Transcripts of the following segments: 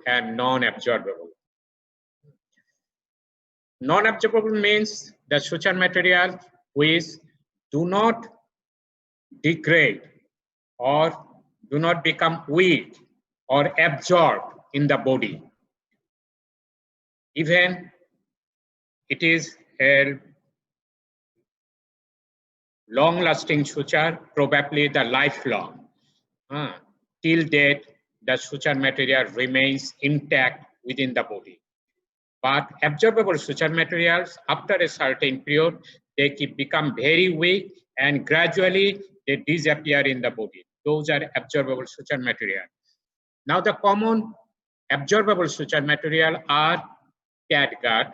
and non-absorbable. Non-absorbable means the suture material which do not degrade or do not become weak or absorbed in the body. Even it is a long-lasting suture, probably the lifelong. Till date, the suture material remains intact within the body. But absorbable suture materials, after a certain period, they become very weak and gradually they disappear in the body. Those are absorbable suture material. Now the common absorbable suture material are catgut,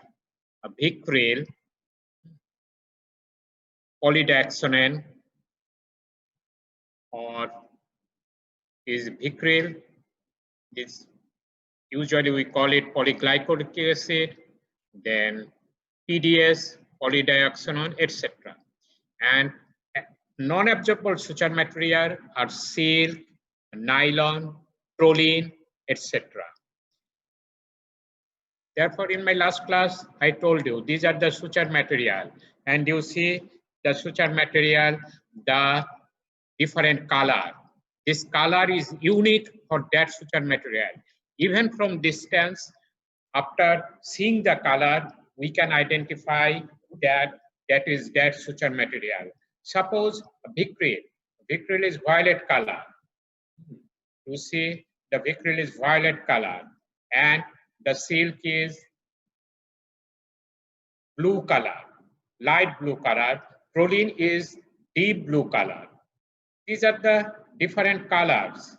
Vicryl, polydioxanone, or is Vicryl. This usually we call it polyglycolic acid, then PDS, polydioxanone, etc. And non-absorbable suture material are silk, nylon, proline, etc. Therefore, in my last class, I told you these are the suture material, and you see the suture material, the different color. This color is unique for that suture material. Even from distance, after seeing the color, we can identify that that is that suture material. Suppose Vicryl. Vicryl is violet color. You see the Vicryl is violet color, and the silk is blue color, light blue color. Proline is deep blue color. These are the different colors.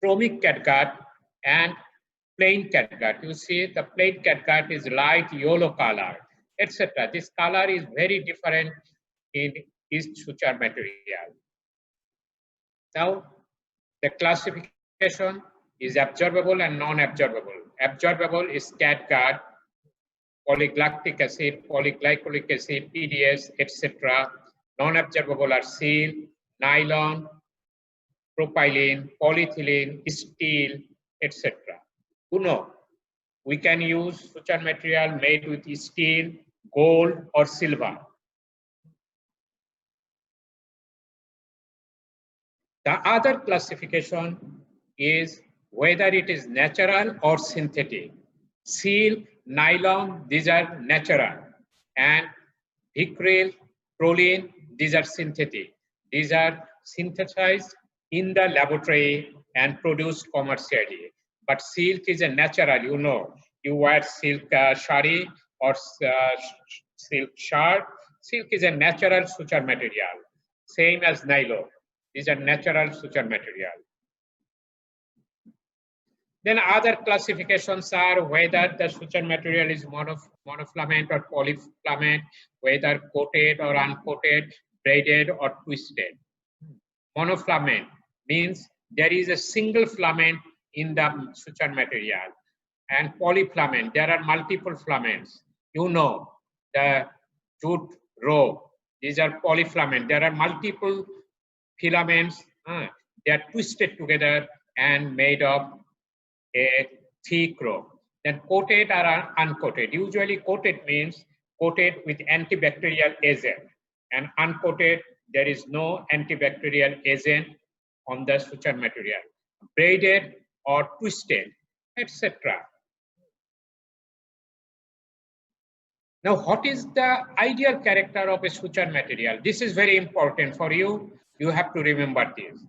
Chromic catgut and plain catgut. You see the plain catgut is light yellow color, etc. This color is very different in each suture material. Now, the classification is absorbable and non-absorbable. Absorbable is catgut, polylactic acid, polyglycolic acid, PDS, etc. Non-absorbable are silk, nylon, propylene, polyethylene, steel, etc. We can use suture material made with steel, gold, or silver. The other classification is whether it is natural or synthetic. Silk, nylon, these are natural, and Vicryl, proline, these are synthetic. These are synthesized in the laboratory and produced commercially. But silk is a natural, you wear silk shari or silk shirt. Silk is a natural suture material, same as nylon. These are natural suture material. Then other classifications are whether the suture material is monofilament or polyfilament, whether coated or uncoated, braided or twisted. Monofilament means there is a single filament in the suture material, and polyfilament, there are multiple filaments. The jute rope, these are polyfilament. There are multiple filaments, they are twisted together and made of a thick rope. Then coated or uncoated. Usually coated means coated with antibacterial agent, and uncoated, there is no antibacterial agent on the suture material. Braided or twisted, etc. Now, what is the ideal character of a suture material? This is very important for you. You have to remember this.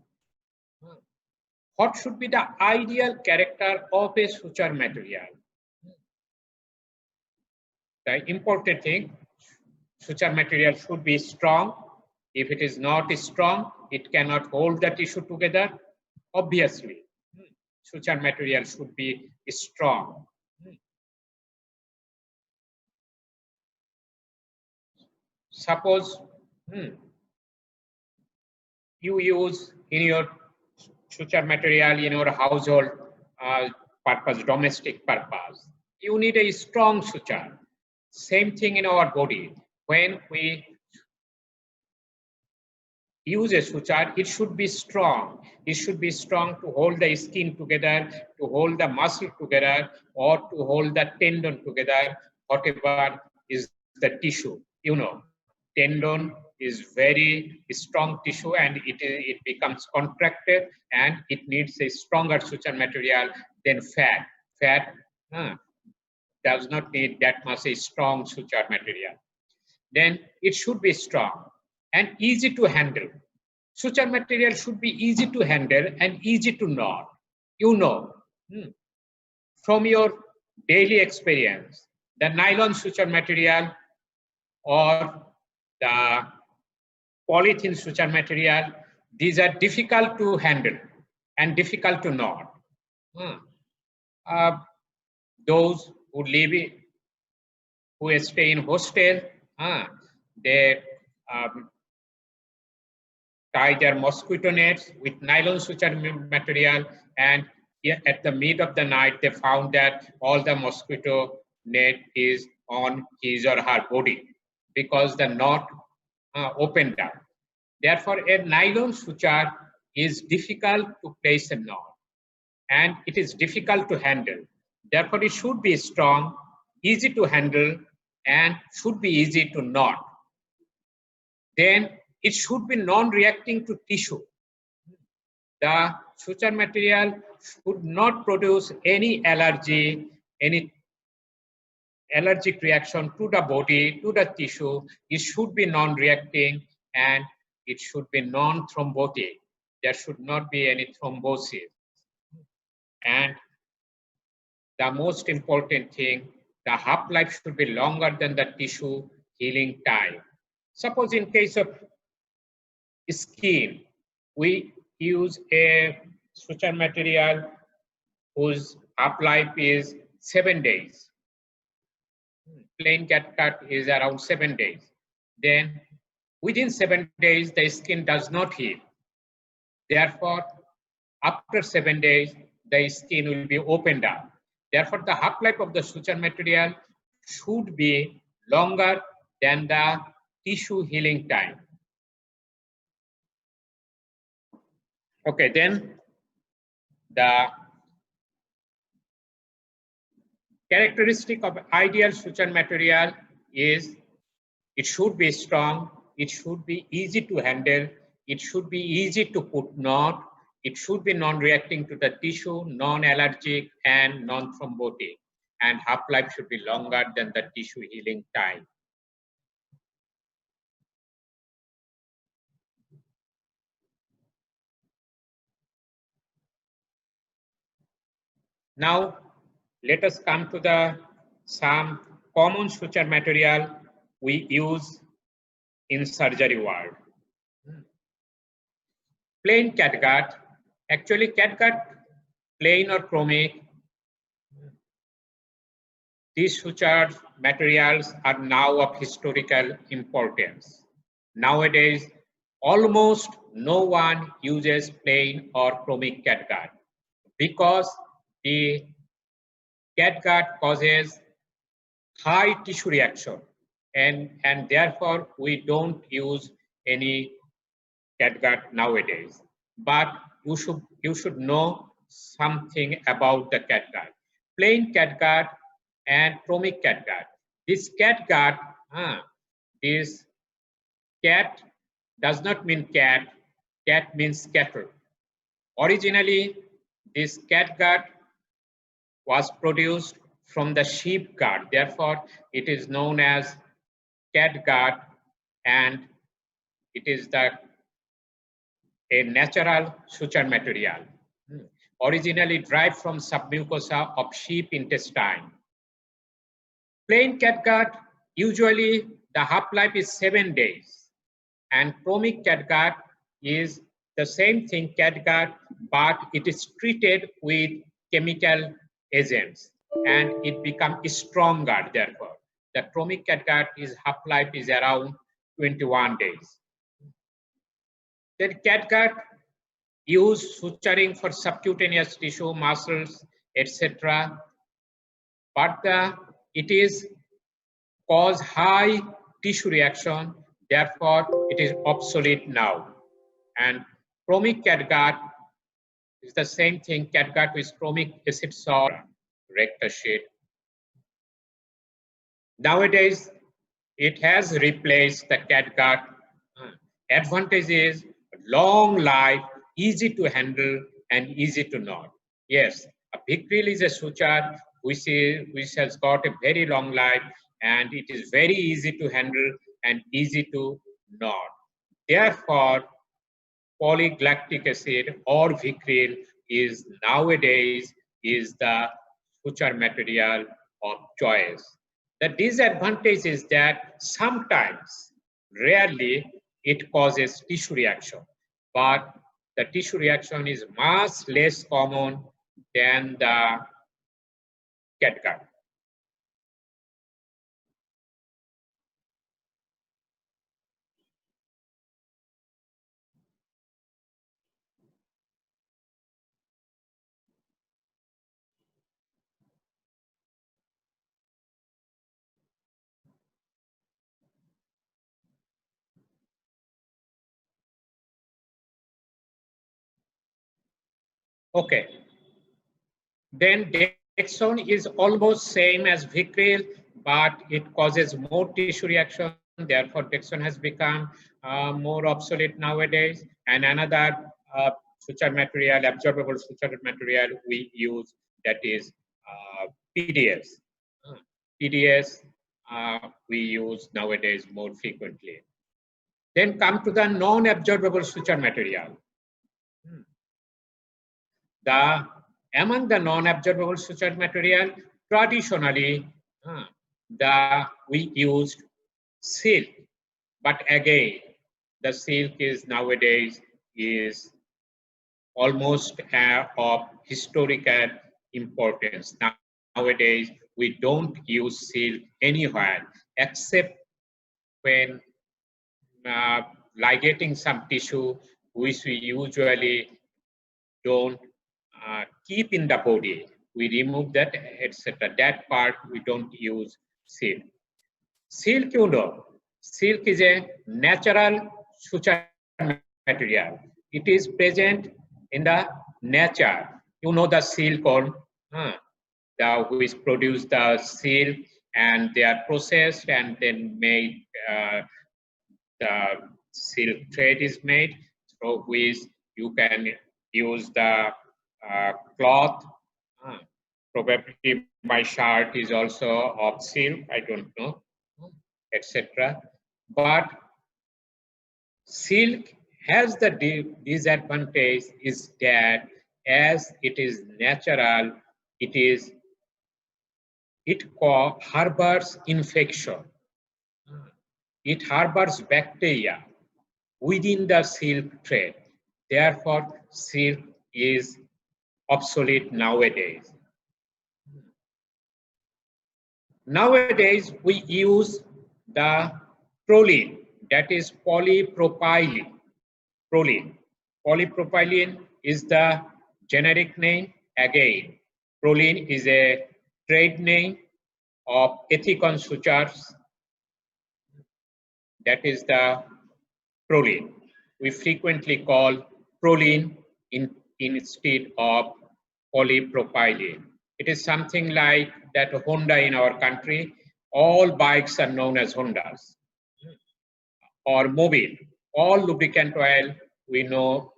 What should be the ideal character of a suture material? The important thing, suture material should be strong. If it is not strong, it cannot hold the tissue together. Obviously, suture material should be strong. Suppose you use in your suture material in your household purpose, domestic purpose. You need a strong suture. Same thing in our body. When we use a suture, it should be strong. It should be strong to hold the skin together, to hold the muscle together, or to hold the tendon together, whatever is the tissue. You know, tendon is very strong tissue and it becomes contracted and it needs a stronger suture material than fat. Fat does not need that much a strong suture material. Then it should be strong and easy to handle. Suture material should be easy to handle and easy to knot. You know, from your daily experience, the nylon suture material or the polythene suture material, these are difficult to handle and difficult to knot. Those who live in, who stay in hostel, they tie their mosquito nets with nylon suture material, and at the mid of the night they found that all the mosquito net is on his or her body because the knot opened up. Therefore, a nylon suture is difficult to place a knot and it is difficult to handle. Therefore, it should be strong, easy to handle, and should be easy to knot. Then it should be non-reacting to tissue. The suture material should not produce any allergy, any allergic reaction to the body, to the tissue. It should be non-reacting and it should be non-thrombotic. There should not be any thrombosis. And the most important thing, the half-life should be longer than the tissue healing time. Suppose in case of skin, we use a suture material whose half-life is 7 days. Plain catgut is around 7 days. Then within 7 days, the skin does not heal. Therefore, after 7 days, the skin will be opened up. Therefore, the half-life of the suture material should be longer than the tissue healing time. Okay, then the characteristic of ideal suture material is it should be strong, it should be easy to handle, it should be easy to put knot, it should be non-reacting to the tissue, non-allergic and non-thrombotic, and half-life should be longer than the tissue healing time. Now, let us come to some common suture material we use in surgery world. Plain catgut, actually catgut, plain or chromic, these suture materials are now of historical importance. Nowadays, almost no one uses plain or chromic catgut because the catgut causes high tissue reaction and therefore we don't use any catgut nowadays. But you should know something about the catgut. Plain catgut and chromic catgut. This catgut, this cat does not mean cat, cat means cattle. Originally, this catgut was produced from the sheep gut. Therefore, it is known as catgut and it is a natural suture material. Originally derived from submucosa of sheep intestine. Plain catgut, usually the half-life is 7 days. And chromic catgut is the same thing catgut, but it is treated with chemical agents and it becomes stronger therefore. The chromic catgut is half-life is around 21 days. Then catgut use suturing for subcutaneous tissue, muscles, etc. But it is cause high tissue reaction, therefore it is obsolete now. And chromic catgut is the same thing, catgut with chromic acid salt, rector sheet. Nowadays, it has replaced the catgut. Advantage is long life, easy to handle, and easy to knot. Yes, a Vicryl is a suture which has got a very long life, and it is very easy to handle and easy to knot. Therefore, polylactic acid or Vicryl is nowadays is the suture material of choice. The disadvantage is that sometimes, rarely, it causes tissue reaction, but the tissue reaction is much less common than the catgut. Okay, then Dexone is almost same as Vicryl, but it causes more tissue reaction. Therefore, Dexone has become more obsolete nowadays. And another suture material, absorbable suture material we use, that is PDS. PDS we use nowadays more frequently. Then come to the non-absorbable suture material. Among the non-absorbable suture material, traditionally, we used silk, but again, the silk is nowadays is almost of historical importance. Nowadays, we don't use silk anywhere except when ligating some tissue, which we usually don't keep in the body. We remove that, etc. That part we don't use silk. Silk, you know, silk is a natural suture material. It is present in the nature. You know the silk on which produce the silk, and they are processed and then made. The silk thread is made, through which you can use the cloth. Probably my shirt is also of silk, I don't know, etc. But silk has the disadvantage is that as it is natural, it harbors infection. It harbors bacteria within the silk thread. Therefore, silk is obsolete nowadays. Nowadays, we use the proline, that is polypropylene. Proline. Polypropylene is the generic name. Again, proline is a trade name of Ethicon sutures. That is the proline. We frequently call proline instead of polypropylene. It is something like that Honda in our country. All bikes are known as Hondas. Or Mobil. All lubricant oil we know.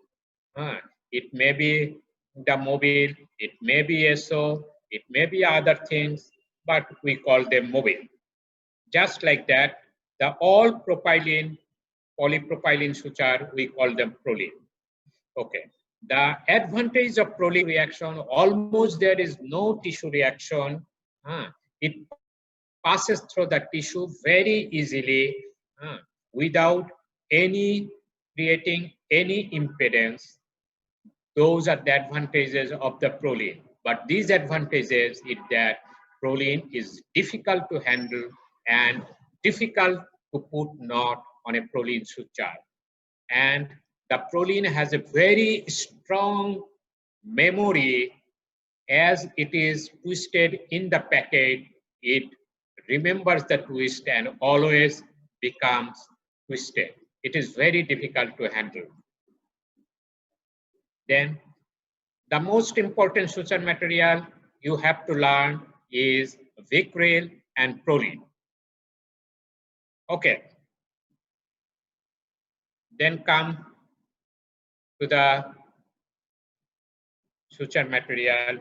It may be the Mobil, it may be Esso, it may be other things, but we call them Mobil. Just like that, the all propylene, polypropylene suture, we call them proline. Okay. The advantage of proline reaction, almost there is no tissue reaction. It passes through the tissue very easily without any creating any impedance. Those are the advantages of the proline. But these advantages is that proline is difficult to handle and difficult to put knot on a proline suture. And the proline has a very strong memory. As it is twisted in the packet, it remembers the twist and always becomes twisted. It is very difficult to handle. Then the most important suture material you have to learn is Vicryl and Prolene. Okay. Then come to the suture material.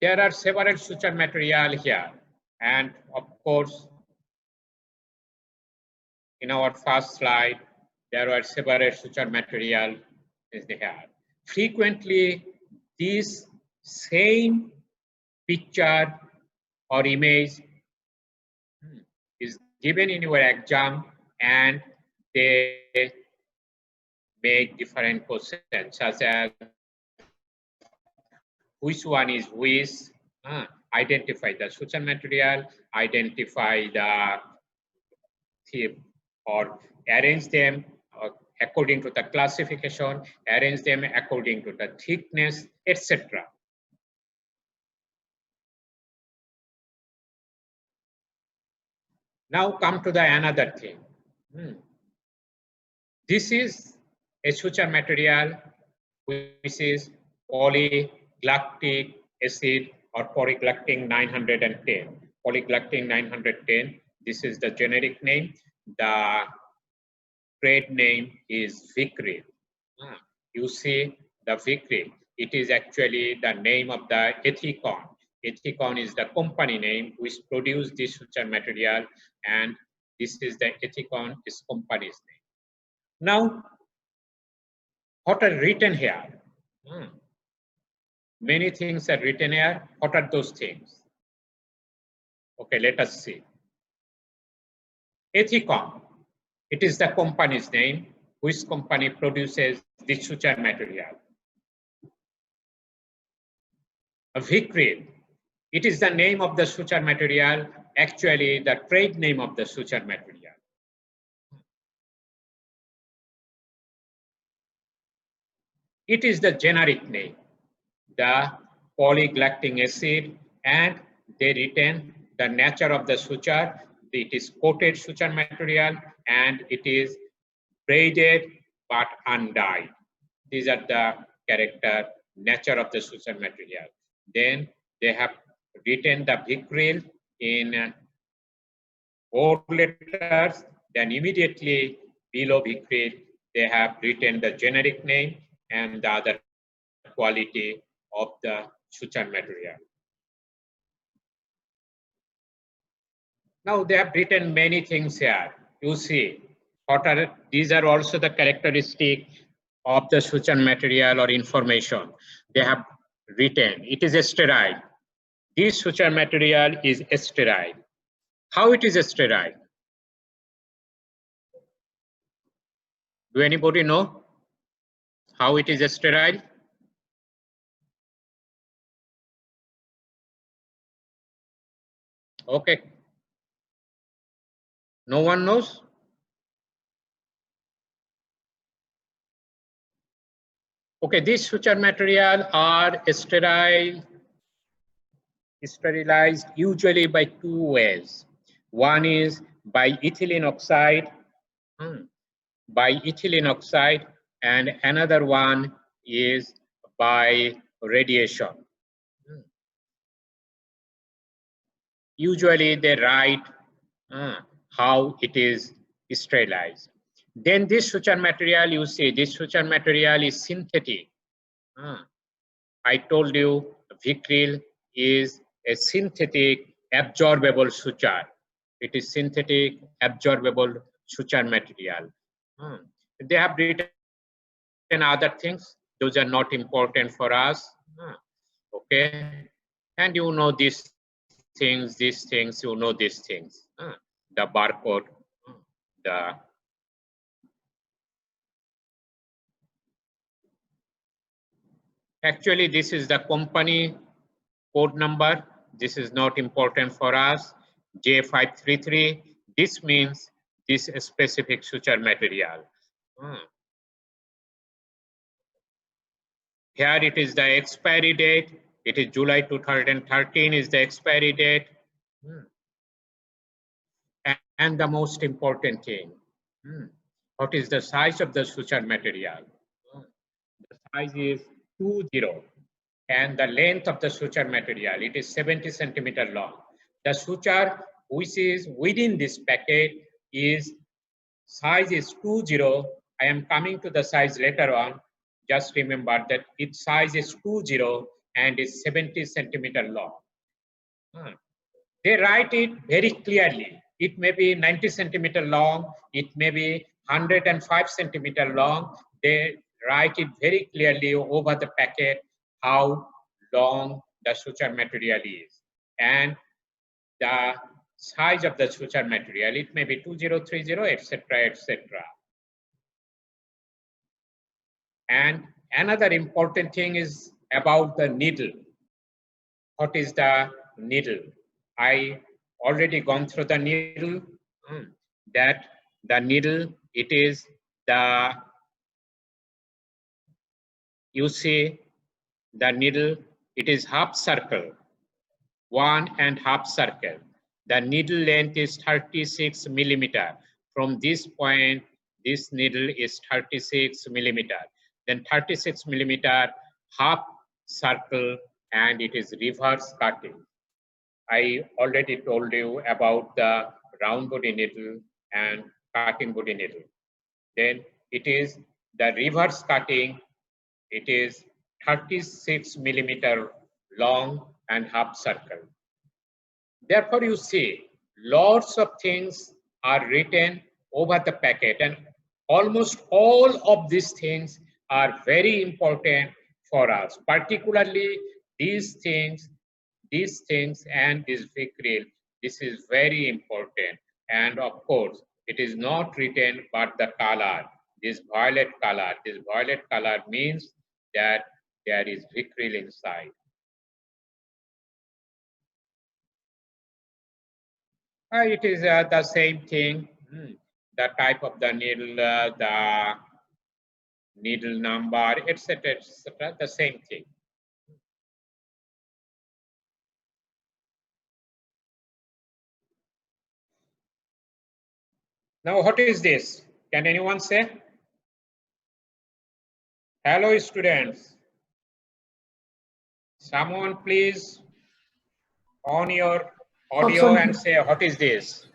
There are several suture material here, and of course, in our first slide, there were several suture material is there. Frequently, this same picture or image is given in your exam, and they make different questions such as which one is which, identify the suture material, identify the theme, or arrange them according to the classification, arrange them according to the thickness, etc. Now come to the another thing. This is a suture material which is polyglutic acid or polyglutine 910. Polyglutine 910, this is the generic name. The trade name is Vicryl. You see the Vicryl, it is actually the name of the Ethicon. Ethicon is the company name which produced this suture material, and this is the Ethicon, is company's name. Now, what are written here? Many things are written here. What are those things? Okay, let us see. Ethicon, it is the company's name, which company produces this suture material. Vicryl, it is the name of the suture material, actually the trade name of the suture material. It is the generic name, the polyglutic acid, and they retain the nature of the suture. It is coated suture material, and it is braided but undyed. These are the character, nature of the suture material. Then they have written the Vicryl in bold letters. Then immediately below Vicryl, they have written the generic name and the other quality of the suture material. Now they have written many things here. You see, these are also the characteristic of the suture material or information. They have written, it is sterile. This suture material is sterile. How it is sterile? Do anybody know how it is sterile? Okay. No one knows? Okay, these suture material are sterilized usually by two ways. One is by ethylene oxide, and another one is by radiation. Usually they write how it is sterilized. Then this suture material, you see, this suture material is synthetic. I told you Vicryl is a synthetic absorbable suture. It is synthetic absorbable suture material. They have written other things. Those are not important for us. Okay. And you know these things, you know these things. The barcode, actually this is the company code number. This is not important for us. J533, this means this specific suture material. Here it is the expiry date. It is July 2013 is the expiry date. And the most important thing, what is the size of the suture material? size is 20, and the length of the suture material, it is 70 centimeter long. The suture which is within this packet is size is 20. I am coming to the size later on. Just remember that its size is 20 and is 70 centimeter long. They write it very clearly. It may be 90 centimeter long, it may be 105 centimeter long. They write it very clearly over the packet how long the suture material is. And the size of the suture material, it may be 2030, etc., etc. And another important thing is about the needle. What is the needle? I already gone through the needle. That the needle, it is the, you see the needle, it is half circle, 1.5 circle. The needle length is 36 millimeter. From this point, this needle is 36 millimeter. Then 36 millimeter half circle, and it is reverse cutting. I already told you about the round body needle and cutting body needle. Then it is the reverse cutting. It is 36 millimeter long and half circle. Therefore, you see, lots of things are written over the packet, and almost all of these things are very important for us, particularly these things and this vicryl. This is very important. And of course, it is not written but the color, this violet color. This violet color means that there is vicryl inside. It is the same thing. The type of the needle number, etc., etc., the same thing. Now, what is this? Can anyone say? Hello, students. Someone please on your audio and say, what is this?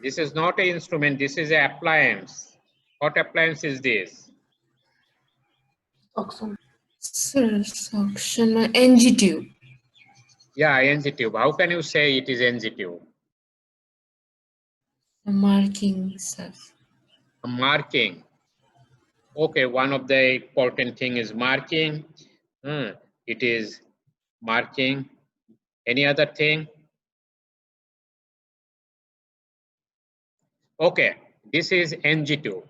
This is not an instrument, this is an appliance. What appliance is this? Sir, suction, NG tube. Yeah, NG tube. How can you say it is NG tube? Marking, sir. Marking. Okay, one of the important thing is marking. It is marking. Any other thing? Okay, this is NG tube.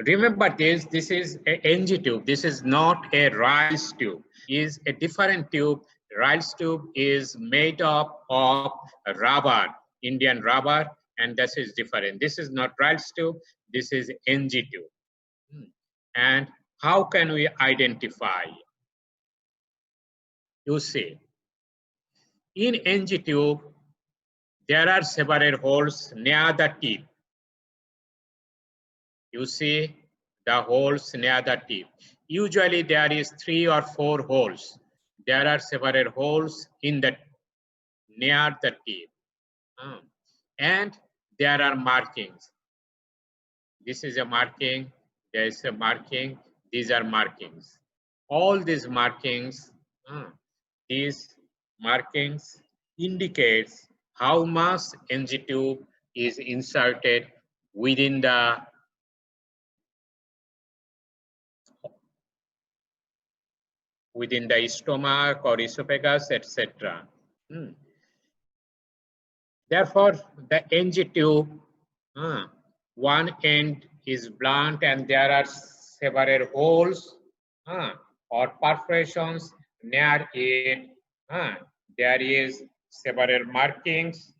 Remember this is a NG tube. This is not a Ryle's tube. Is a different tube. Ryle's tube is made up of rubber, Indian rubber, and this is different. This is not Ryle's tube. This is NG tube. And how can we identify? You see, in NG tube, there are several holes near the tip. You see the holes near the tip. Usually there is 3 or 4 holes. There are several holes in the near the tip. And there are markings. This is a marking. There is a marking. These are markings. All these markings indicates how much NG tube is inserted within the stomach or esophagus, etc. Therefore, the NG tube, one end is blunt and there are several holes or perforations near it. There is several markings.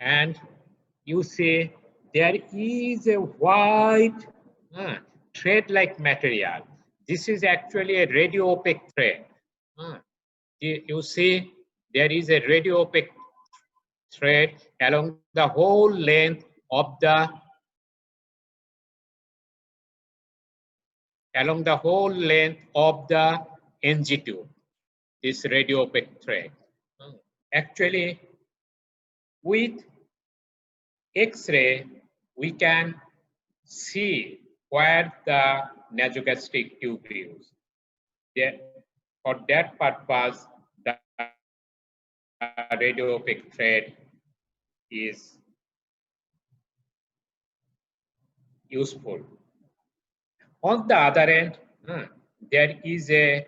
And you see there is a white thread-like material. This is actually a radio opaque thread. You see, there is a radio opaque thread along the whole length of the NG tube, this radio opaque thread. Actually, with X-ray, we can see where the nasogastric tube is. For that purpose, the radio opaque thread is useful. On the other end, there is a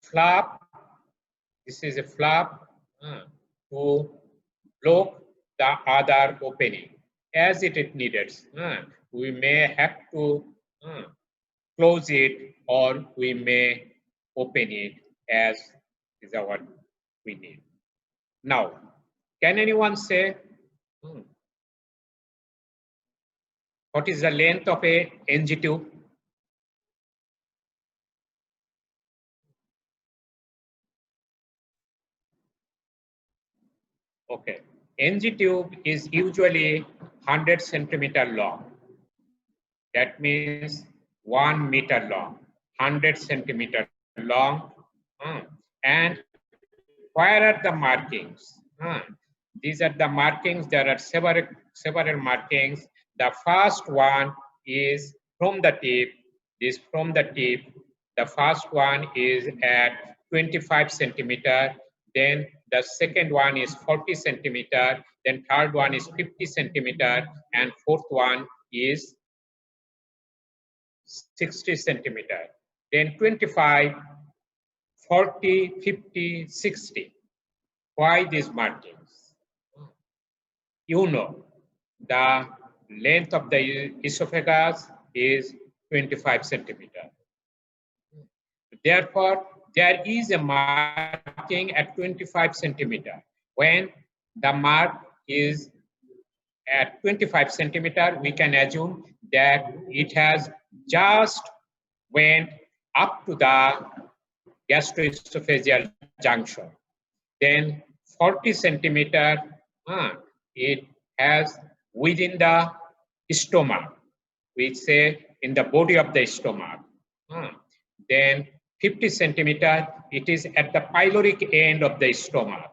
flap. This is a flap to block the other opening as it is needed. We may have to close it, or we may open it as is what we need. Now, can anyone say what is the length of a NG tube? Okay, NG tube is usually 100 centimeter long. That means 1 meter long, 100 centimeter long. And where are the markings? These are the markings. There are several markings. The first one is from the tip. This from the tip. The first one is at 25 centimeter. Then the second one is 40 centimeter. Then third one is 50 centimeter. And fourth one is 60 centimeter. Then 25, 40, 50, 60. Why these markings? You know, the length of the esophagus is 25 centimeter. Therefore, there is a marking at 25 centimeter. When the mark is at 25 centimeter, we can assume that it has just went up to the gastroesophageal junction. Then 40 centimeter, it has within the stomach, we say in the body of the stomach. Then 50 centimeter, it is at the pyloric end of the stomach,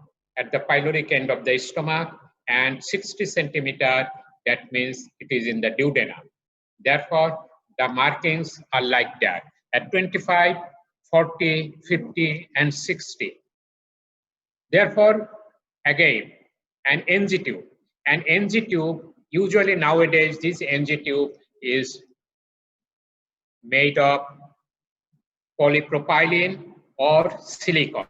and 60 centimeter, that means it is in the duodenum. Therefore, the markings are like that at 25, 40, 50, and 60. Therefore, again, an NG tube. An NG tube, usually nowadays, this NG tube is made of polypropylene or silicone.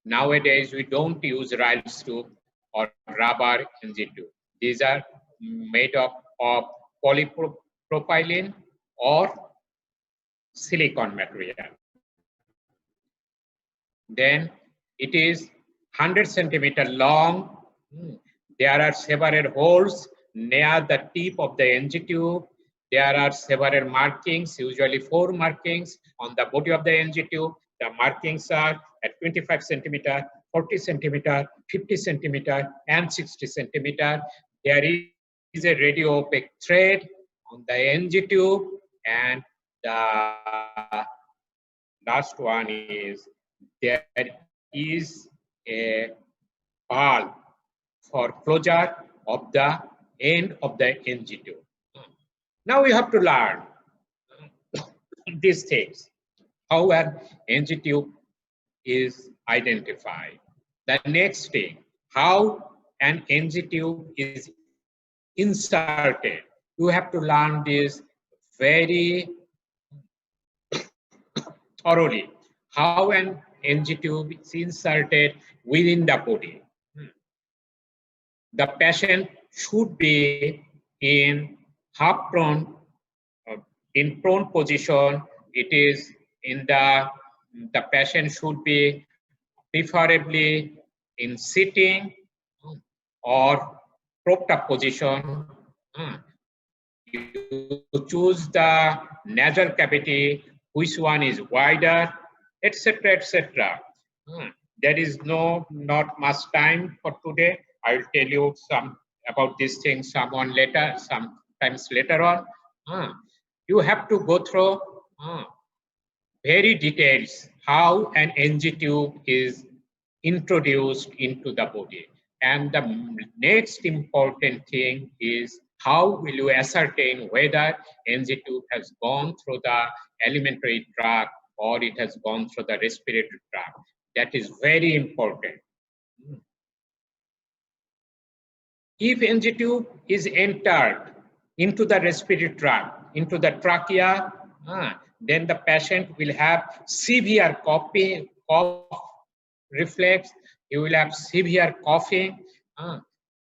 Nowadays, we don't use Ryle's tube or rubber NG tube. These are made of polypropylene or silicone material. Then it is 100 centimeter long. There are several holes near the tip of the NG tube. There are several markings, usually 4 markings on the body of the NG tube. The markings are at 25 centimeter, 40 centimeter, 50 centimeter, and 60 centimeter. There is a radio opaque thread on the NG tube, and the last one is there is a valve for closure of the end of the NG tube. Now we have to learn these things, how an NG tube is identified. The next thing, how an NG tube is inserted. You have to learn this very thoroughly, how an NG tube is inserted within the body. The patient should be in half prone, in prone position. It is in the patient should be preferably in sitting or propped up position. You choose the nasal cavity, which one is wider, etc., etc. There is not much time for today. I'll tell you some about these things sometimes later on. You have to go through very details how an NG tube is introduced into the body. And the next important thing is how will you ascertain whether NG tube has gone through the alimentary tract or it has gone through the respiratory tract. That is very important. If NG tube is entered into the respiratory tract, into the trachea, then the patient will have severe cough reflex. He will have severe coughing.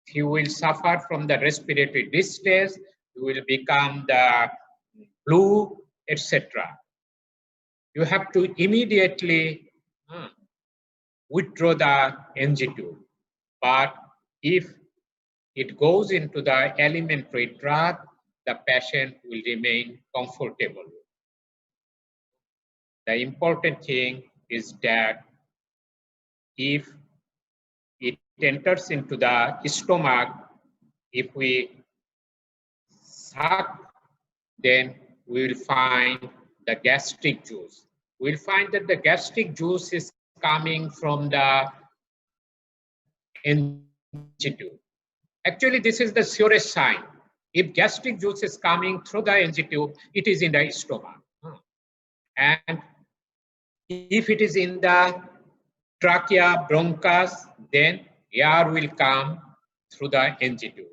He will suffer from the respiratory distress. He will become the flu, etc. You have to immediately withdraw the NG tube. But if it goes into the alimentary tract, the patient will remain comfortable. The important thing is that if it enters into the stomach, if we suck, then we will find the gastric juice. We'll find that the gastric juice is coming from the NG tube. Actually, this is the surest sign. If gastric juice is coming through the NG tube, it is in the stomach. And if it is in the trachea, bronchus, then air will come through the NG tube.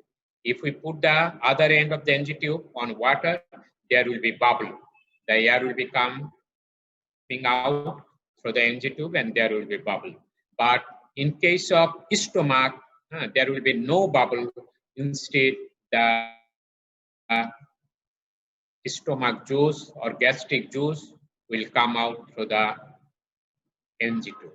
If we put the other end of the NG tube on water, there will be bubble. The air will be coming out through the NG tube and there will be bubble. But in case of stomach, there will be no bubble. Instead, the stomach juice or gastric juice will come out through the NG tube.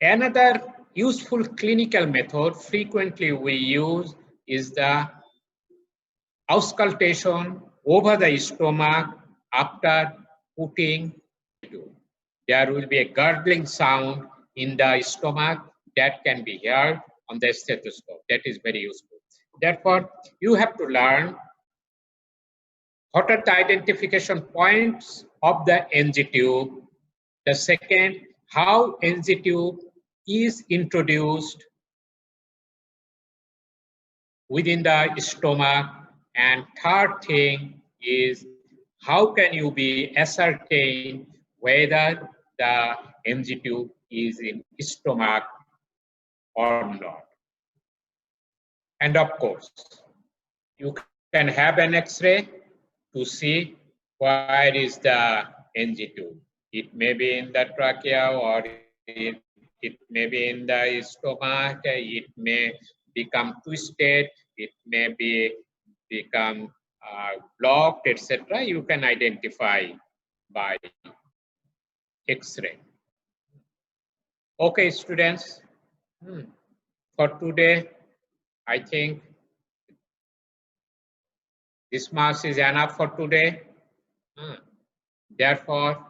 Another useful clinical method frequently we use is the auscultation over the stomach after putting. There will be a gurgling sound in the stomach that can be heard on the stethoscope. That is very useful. Therefore, you have to learn what are the identification points of the NG tube. The second, how NG tube is introduced within the stomach. And third thing is how can you be ascertain whether the NG tube is in stomach or not. And of course, you can have an X-ray to see where is the NG tube. It may be in the trachea or it may be in the stomach, it may become twisted, it may become blocked, etc. You can identify by X-ray. Okay, students, for today, I think this much is enough for today. Therefore,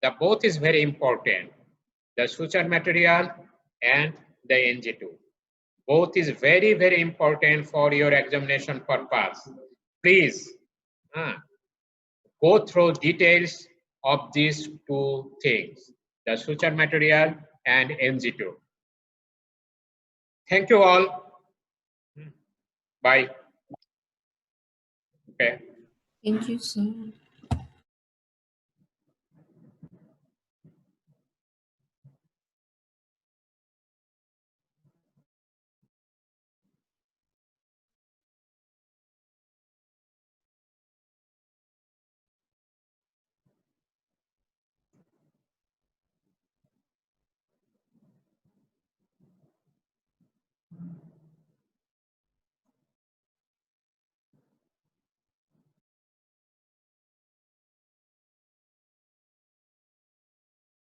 the both is very important. The suture material and the NG tube. Both is very, very important for your examination purpose. Please go through details of these two things, the suture material and NG tube. Thank you all. Bye. Okay. Thank you, sir.